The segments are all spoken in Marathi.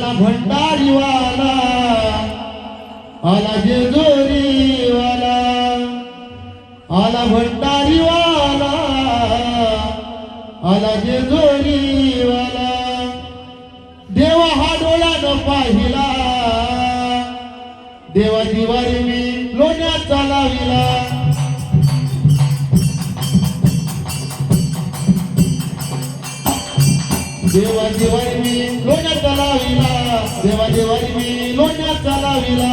आला भंडारीवाला, आला जेजुरीवाला, आला भंडारीवाला, आला जेजुरीवाला. देवा हा डोळ्यानं पाहिला, देवा दिवारी मी लोण्यात चालाविला. देवा दिवारी मी लोण्यात चालाविला, देवा दिवारी मी लोण्यात चालाविला.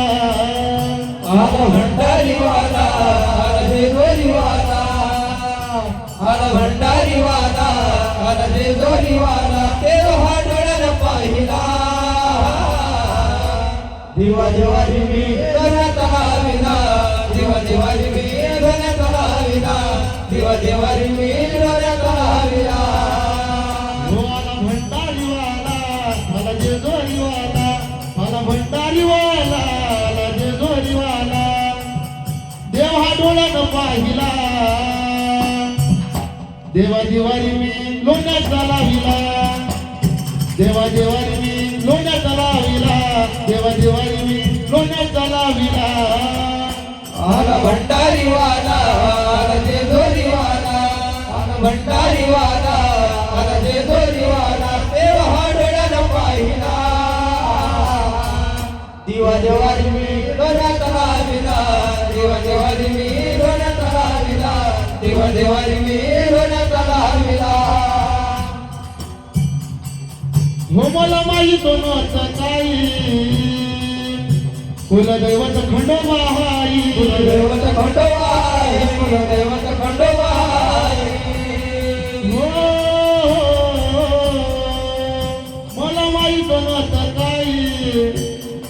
आला भंडारीवाला, आला जेजुरीवाला, आला भंडारीवाला, आला जेजुरीवाला. देवा हा डोळ्यानं पाहिला, दिवा दिवारी मी लोण्यात चालाविला, दिवा दिवारी मी लोण्यात चालाविला, दिवा दिवारी मी लोण्यात चालाविला. आला भंडारीवाला, आला जेजुरीवाला, आला भंडारीवाला, आला जेजुरीवाला. देव हा डोळ्यानं पाहिला, देवा दिवारी मी लोण्यात चालाविला, देवा दिवारी मी लोण्यात चालाविला, देवा दिवारी मी लोण्यात चालाविला. आला भंडारीवाला, आला जेजुरीवाला, आला भंडारीवाला, आला जेजुरीवाला. देवा हा डोळ्यानं पाहिला, दिवा दिवारी मी लोण्यात चालाविला, दिवा दिवारी मी लोण्यात चालाविला, दिवा दिवारी मी लोण्यात चालाविला. हो मला माहीत नव्हतं काही, कुलदैवत खंडोबा हाई, कुलदैवत खंडोबा आहे, कुलदैवत खंडोबा आहे. हो मला माहीत नव्हतं काही,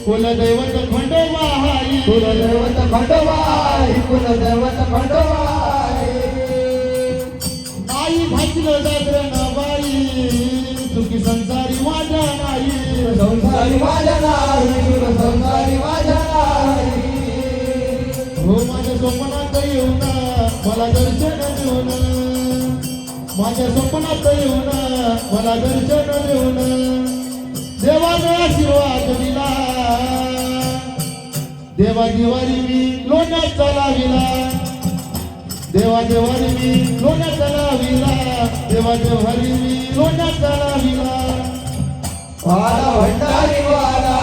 कुलदैवत खंडोबा हाई, कुलदैवत खंडोबा आहे, कुलदैवत खंडोबा आहे. नाही घातलं जागरण बाई, चुकी संसारी माझ्या नाही, संसारी माझ्या नाही, संसारी माझ्या नाही. हो माझ्या स्वप्नात येऊन मला दर्शन देऊन, माझ्या स्वप्नात येऊन मला दर्शन देऊन. देवाने आशीर्वाद दिला, देवा दिवारी मी लोण्यात चालाविला, देवा दिवारी मी लोण्यात चालाविला, देवा दिवारी मी लोण्यात चालाविला. आला भंडारीवाला,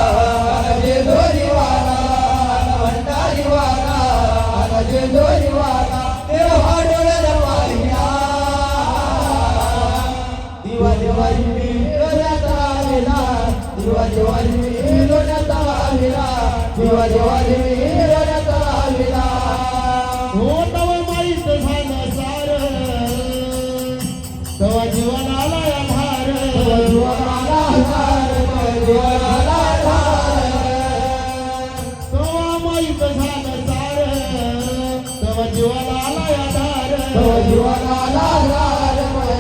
आला जेजुरीवाला, आला भंडारीवाला, आला जेजुरीवाला. देव हा डोळ्यानं पाहिला, दिवा दिवारी मी लोण्यात चालाविला, दिवा दिवारी मी लोण्यात चालाविला, दिवा दिवारी मी लोण्यात चालाविला. हो तव माहीत झालं सार, तवा जीवन आला आधार, जीवनाला आधार, जीवनाला आधार. तवा माहीत झालं सार, तवा जीवन आला आधार, जीवनाला आधार,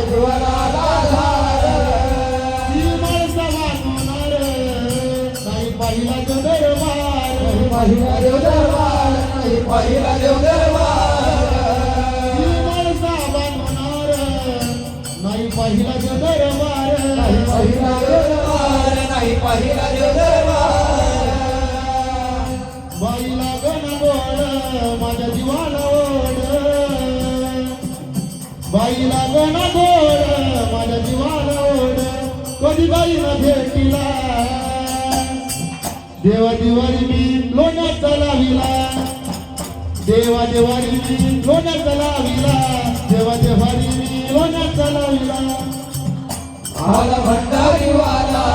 जीवनाला आधार. ती माणसा वाचणार नाही पाहिला तो दरबार, पहिला देव दरबार, नाही पहिला देव दरबार. ती माणसा वाचणार नाही पाहिला तो दरबार, नाही पहिला देव दरबार, नाही पहिला देव दरबार. बाईला गण गोड माझ्या जीवाला ओढ, बाईला गण गोड माझ्या जीवाला ओढ. कधी बाईला भेटीला, देवा दिवारी मी लोण्यात चालाविला, देवा दिवारी मी लोण्यात चालाविला, देवा दिवारी मी लोण्यात चालाविला. आला भंडारीवाला.